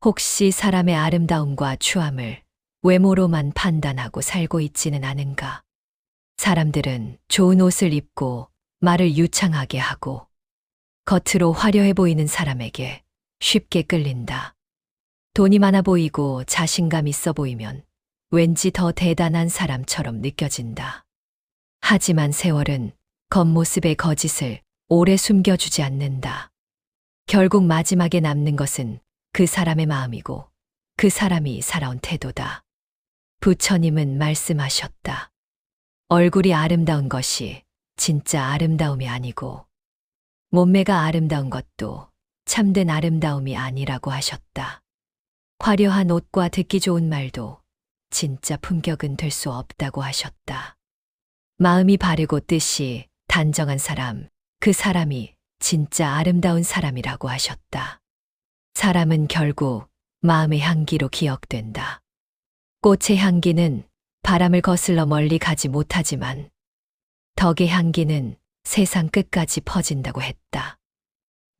혹시 사람의 아름다움과 추함을 외모로만 판단하고 살고 있지는 않은가? 사람들은 좋은 옷을 입고 말을 유창하게 하고 겉으로 화려해 보이는 사람에게 쉽게 끌린다. 돈이 많아 보이고 자신감 있어 보이면 왠지 더 대단한 사람처럼 느껴진다. 하지만 세월은 겉모습의 거짓을 오래 숨겨주지 않는다. 결국 마지막에 남는 것은 그 사람의 마음이고 그 사람이 살아온 태도다. 부처님은 말씀하셨다. 얼굴이 아름다운 것이 진짜 아름다움이 아니고 몸매가 아름다운 것도 참된 아름다움이 아니라고 하셨다. 화려한 옷과 듣기 좋은 말도 진짜 품격은 될 수 없다고 하셨다. 마음이 바르고 뜻이 단정한 사람, 그 사람이 진짜 아름다운 사람이라고 하셨다. 사람은 결국 마음의 향기로 기억된다. 꽃의 향기는 바람을 거슬러 멀리 가지 못하지만 덕의 향기는 세상 끝까지 퍼진다고 했다.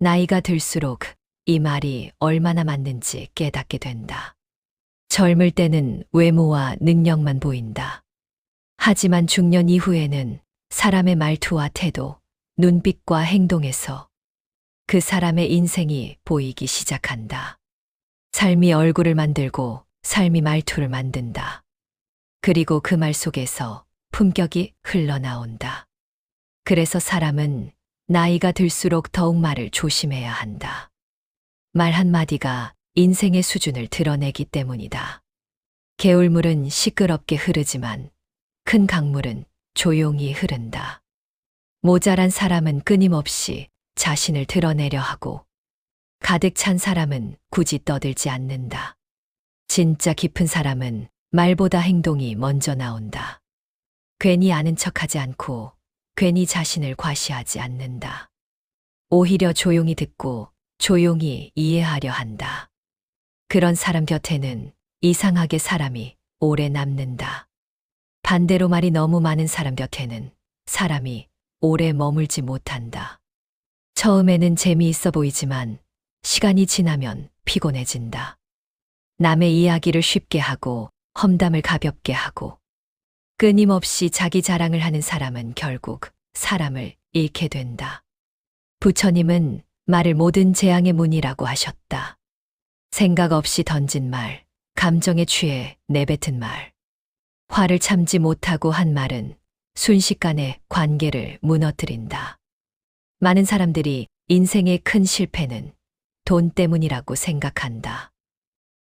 나이가 들수록 이 말이 얼마나 맞는지 깨닫게 된다. 젊을 때는 외모와 능력만 보인다. 하지만 중년 이후에는 사람의 말투와 태도, 눈빛과 행동에서 그 사람의 인생이 보이기 시작한다. 삶이 얼굴을 만들고 삶이 말투를 만든다. 그리고 그 말 속에서 품격이 흘러나온다. 그래서 사람은 나이가 들수록 더욱 말을 조심해야 한다. 말 한마디가 인생의 수준을 드러내기 때문이다. 개울물은 시끄럽게 흐르지만 큰 강물은 조용히 흐른다. 모자란 사람은 끊임없이 자신을 드러내려 하고 가득 찬 사람은 굳이 떠들지 않는다. 진짜 깊은 사람은 말보다 행동이 먼저 나온다. 괜히 아는 척하지 않고 괜히 자신을 과시하지 않는다. 오히려 조용히 듣고 조용히 이해하려 한다. 그런 사람 곁에는 이상하게 사람이 오래 남는다. 반대로 말이 너무 많은 사람 곁에는 사람이 오래 머물지 못한다. 처음에는 재미있어 보이지만 시간이 지나면 피곤해진다. 남의 이야기를 쉽게 하고 험담을 가볍게 하고 끊임없이 자기 자랑을 하는 사람은 결국 사람을 잃게 된다. 부처님은 말을 모든 재앙의 문이라고 하셨다. 생각 없이 던진 말, 감정에 취해 내뱉은 말, 화를 참지 못하고 한 말은 순식간에 관계를 무너뜨린다. 많은 사람들이 인생의 큰 실패는 돈 때문이라고 생각한다.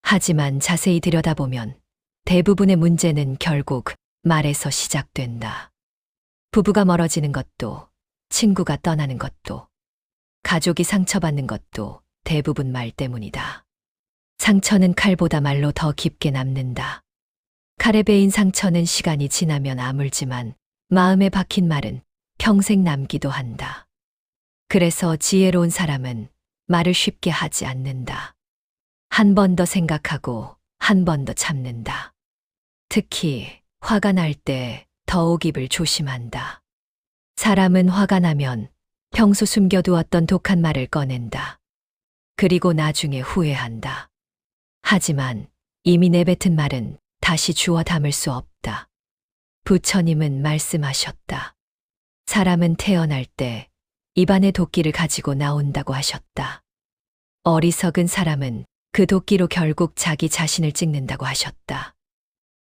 하지만 자세히 들여다보면 대부분의 문제는 결국 말에서 시작된다. 부부가 멀어지는 것도, 친구가 떠나는 것도, 가족이 상처받는 것도 대부분 말 때문이다. 상처는 칼보다 말로 더 깊게 남는다. 칼에 베인 상처는 시간이 지나면 아물지만 마음에 박힌 말은 평생 남기도 한다. 그래서 지혜로운 사람은 말을 쉽게 하지 않는다. 한 번 더 생각하고 한 번 더 참는다. 특히 화가 날 때 더욱 입을 조심한다. 사람은 화가 나면 평소 숨겨두었던 독한 말을 꺼낸다. 그리고 나중에 후회한다. 하지만 이미 내뱉은 말은 다시 주워 담을 수 없다. 부처님은 말씀하셨다. 사람은 태어날 때 입안에 도끼를 가지고 나온다고 하셨다. 어리석은 사람은 그 도끼로 결국 자기 자신을 찍는다고 하셨다.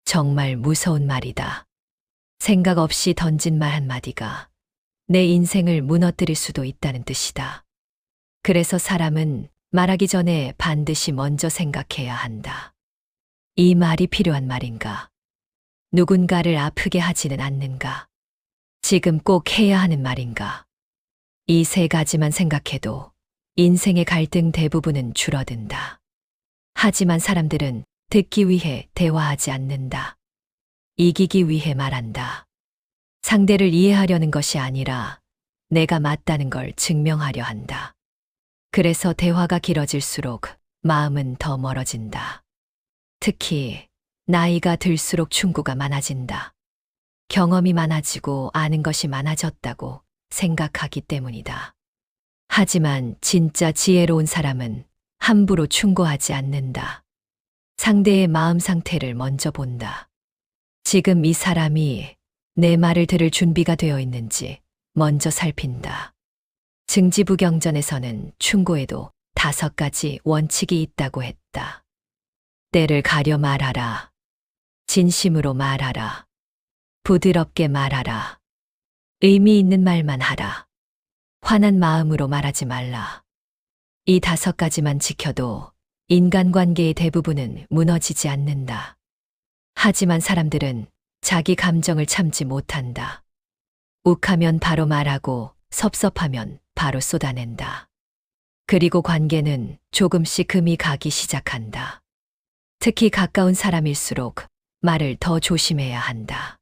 정말 무서운 말이다. 생각 없이 던진 말 한마디가 내 인생을 무너뜨릴 수도 있다는 뜻이다. 그래서 사람은 말하기 전에 반드시 먼저 생각해야 한다. 이 말이 필요한 말인가? 누군가를 아프게 하지는 않는가? 지금 꼭 해야 하는 말인가? 이 세 가지만 생각해도 인생의 갈등 대부분은 줄어든다. 하지만 사람들은 듣기 위해 대화하지 않는다. 이기기 위해 말한다. 상대를 이해하려는 것이 아니라 내가 맞다는 걸 증명하려 한다. 그래서 대화가 길어질수록 마음은 더 멀어진다. 특히 나이가 들수록 충고가 많아진다. 경험이 많아지고 아는 것이 많아졌다고 생각하기 때문이다. 하지만 진짜 지혜로운 사람은 함부로 충고하지 않는다. 상대의 마음 상태를 먼저 본다. 지금 이 사람이 내 말을 들을 준비가 되어 있는지 먼저 살핀다. 증지부경전에서는 충고에도 5가지 원칙이 있다고 했다. 때를 가려 말하라. 진심으로 말하라. 부드럽게 말하라. 의미 있는 말만 하라. 화난 마음으로 말하지 말라. 이 5가지만 지켜도 인간관계의 대부분은 무너지지 않는다. 하지만 사람들은 자기 감정을 참지 못한다. 욱하면 바로 말하고 섭섭하면 바로 쏟아낸다. 그리고 관계는 조금씩 금이 가기 시작한다. 특히 가까운 사람일수록 말을 더 조심해야 한다.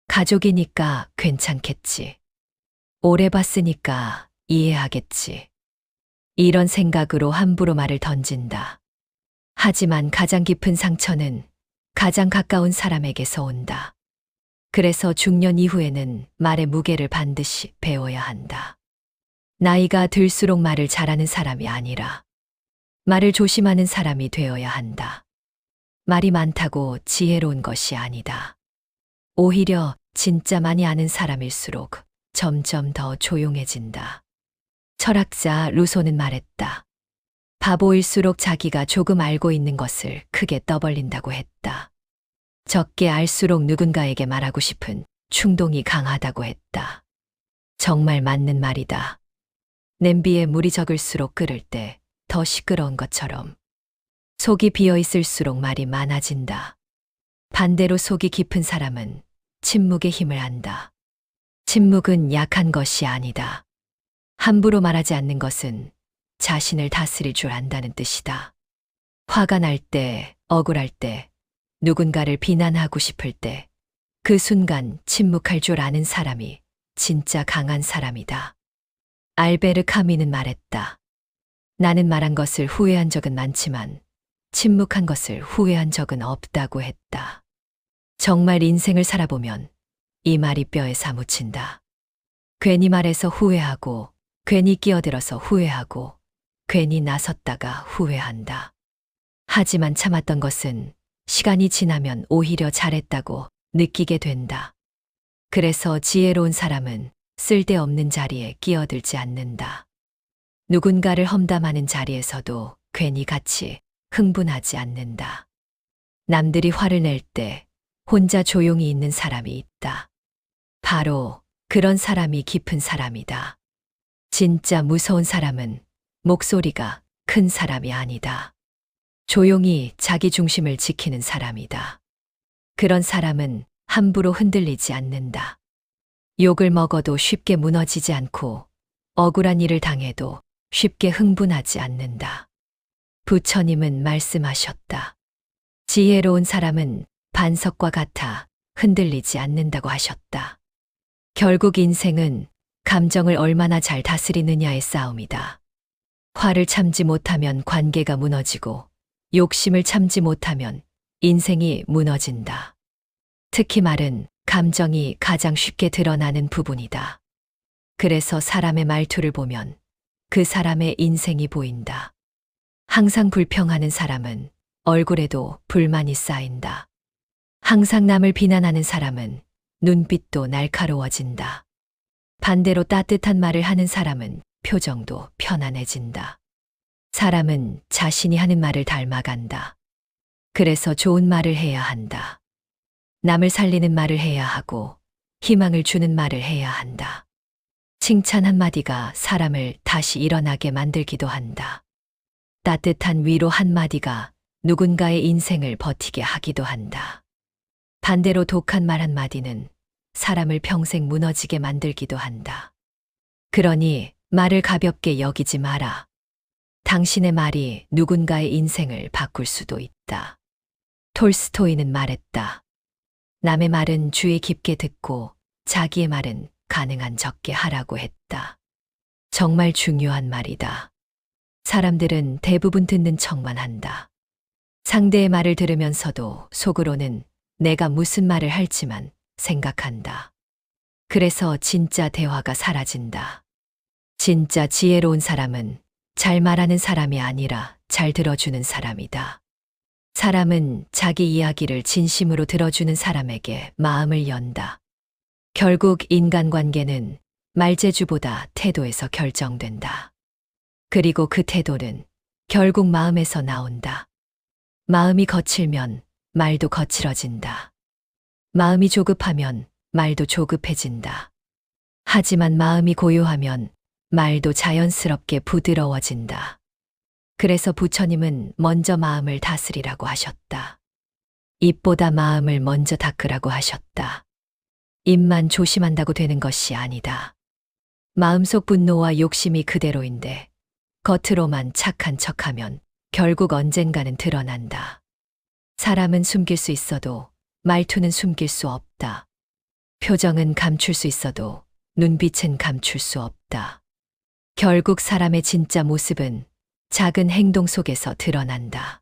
가족이니까 괜찮겠지. 오래 봤으니까 이해하겠지. 이런 생각으로 함부로 말을 던진다. 하지만 가장 깊은 상처는 가장 가까운 사람에게서 온다. 그래서 중년 이후에는 말의 무게를 반드시 배워야 한다. 나이가 들수록 말을 잘하는 사람이 아니라 말을 조심하는 사람이 되어야 한다. 말이 많다고 지혜로운 것이 아니다. 오히려 진짜 많이 아는 사람일수록 점점 더 조용해진다. 철학자 루소는 말했다. 바보일수록 자기가 조금 알고 있는 것을 크게 떠벌린다고 했다. 적게 알수록 누군가에게 말하고 싶은 충동이 강하다고 했다. 정말 맞는 말이다. 냄비에 물이 적을수록 끓을 때 더 시끄러운 것처럼 속이 비어 있을수록 말이 많아진다. 반대로 속이 깊은 사람은 침묵의 힘을 안다. 침묵은 약한 것이 아니다. 함부로 말하지 않는 것은 자신을 다스릴 줄 안다는 뜻이다. 화가 날 때, 억울할 때, 누군가를 비난하고 싶을 때, 그 순간 침묵할 줄 아는 사람이 진짜 강한 사람이다. 알베르 카미는 말했다. 나는 말한 것을 후회한 적은 많지만 침묵한 것을 후회한 적은 없다고 했다. 정말 인생을 살아보면 이 말이 뼈에 사무친다. 괜히 말해서 후회하고, 괜히 끼어들어서 후회하고, 괜히 나섰다가 후회한다. 하지만 참았던 것은 시간이 지나면 오히려 잘했다고 느끼게 된다. 그래서 지혜로운 사람은 쓸데없는 자리에 끼어들지 않는다. 누군가를 험담하는 자리에서도 괜히 같이 흥분하지 않는다. 남들이 화를 낼 때 혼자 조용히 있는 사람이 있다. 바로 그런 사람이 깊은 사람이다. 진짜 무서운 사람은 목소리가 큰 사람이 아니다. 조용히 자기 중심을 지키는 사람이다. 그런 사람은 함부로 흔들리지 않는다. 욕을 먹어도 쉽게 무너지지 않고 억울한 일을 당해도 쉽게 흥분하지 않는다. 부처님은 말씀하셨다. 지혜로운 사람은 반석과 같아 흔들리지 않는다고 하셨다. 결국 인생은 감정을 얼마나 잘 다스리느냐의 싸움이다. 화를 참지 못하면 관계가 무너지고 욕심을 참지 못하면 인생이 무너진다. 특히 말은 감정이 가장 쉽게 드러나는 부분이다. 그래서 사람의 말투를 보면 그 사람의 인생이 보인다. 항상 불평하는 사람은 얼굴에도 불만이 쌓인다. 항상 남을 비난하는 사람은 눈빛도 날카로워진다. 반대로 따뜻한 말을 하는 사람은 표정도 편안해진다. 사람은 자신이 하는 말을 닮아간다. 그래서 좋은 말을 해야 한다. 남을 살리는 말을 해야 하고 희망을 주는 말을 해야 한다. 칭찬 한마디가 사람을 다시 일어나게 만들기도 한다. 따뜻한 위로 한마디가 누군가의 인생을 버티게 하기도 한다. 반대로 독한 말 한마디는 사람을 평생 무너지게 만들기도 한다. 그러니 말을 가볍게 여기지 마라. 당신의 말이 누군가의 인생을 바꿀 수도 있다. 톨스토이는 말했다. 남의 말은 주의 깊게 듣고 자기의 말은 가능한 적게 하라고 했다. 정말 중요한 말이다. 사람들은 대부분 듣는 척만 한다. 상대의 말을 들으면서도 속으로는 내가 무슨 말을 할지만 생각한다. 그래서 진짜 대화가 사라진다. 진짜 지혜로운 사람은 잘 말하는 사람이 아니라 잘 들어주는 사람이다. 사람은 자기 이야기를 진심으로 들어주는 사람에게 마음을 연다. 결국 인간관계는 말재주보다 태도에서 결정된다. 그리고 그 태도는 결국 마음에서 나온다. 마음이 거칠면 말도 거칠어진다. 마음이 조급하면 말도 조급해진다. 하지만 마음이 고요하면 말도 자연스럽게 부드러워진다. 그래서 부처님은 먼저 마음을 다스리라고 하셨다. 입보다 마음을 먼저 닦으라고 하셨다. 입만 조심한다고 되는 것이 아니다. 마음속 분노와 욕심이 그대로인데 겉으로만 착한 척하면 결국 언젠가는 드러난다. 사람은 숨길 수 있어도 말투는 숨길 수 없다. 표정은 감출 수 있어도 눈빛은 감출 수 없다. 결국 사람의 진짜 모습은 작은 행동 속에서 드러난다.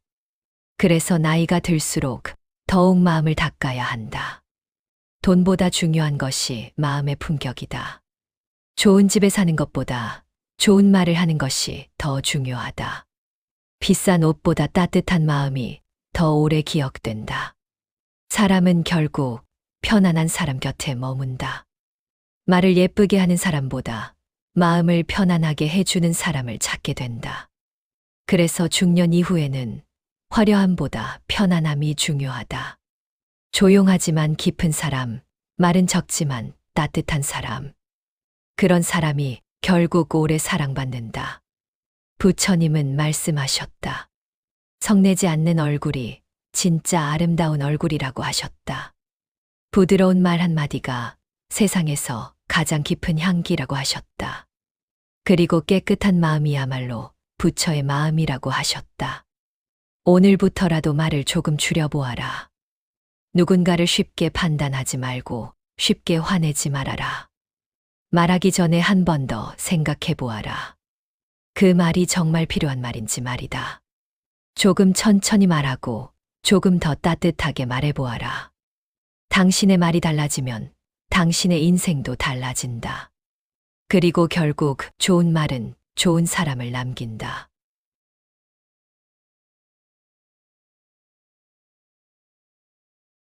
그래서 나이가 들수록 더욱 마음을 닦아야 한다. 돈보다 중요한 것이 마음의 품격이다. 좋은 집에 사는 것보다 좋은 말을 하는 것이 더 중요하다. 비싼 옷보다 따뜻한 마음이 더 오래 기억된다. 사람은 결국 편안한 사람 곁에 머문다. 말을 예쁘게 하는 사람보다 마음을 편안하게 해주는 사람을 찾게 된다. 그래서 중년 이후에는 화려함보다 편안함이 중요하다. 조용하지만 깊은 사람, 말은 적지만 따뜻한 사람. 그런 사람이 결국 오래 사랑받는다. 부처님은 말씀하셨다. 성내지 않는 얼굴이 진짜 아름다운 얼굴이라고 하셨다. 부드러운 말 한마디가 세상에서 가장 깊은 향기라고 하셨다. 그리고 깨끗한 마음이야말로 부처의 마음이라고 하셨다. 오늘부터라도 말을 조금 줄여보아라. 누군가를 쉽게 판단하지 말고 쉽게 화내지 말아라. 말하기 전에 한 번 더 생각해 보아라. 그 말이 정말 필요한 말인지 말이다. 조금 천천히 말하고 조금 더 따뜻하게 말해보아라. 당신의 말이 달라지면 당신의 인생도 달라진다. 그리고 결국 좋은 말은 좋은 사람을 남긴다.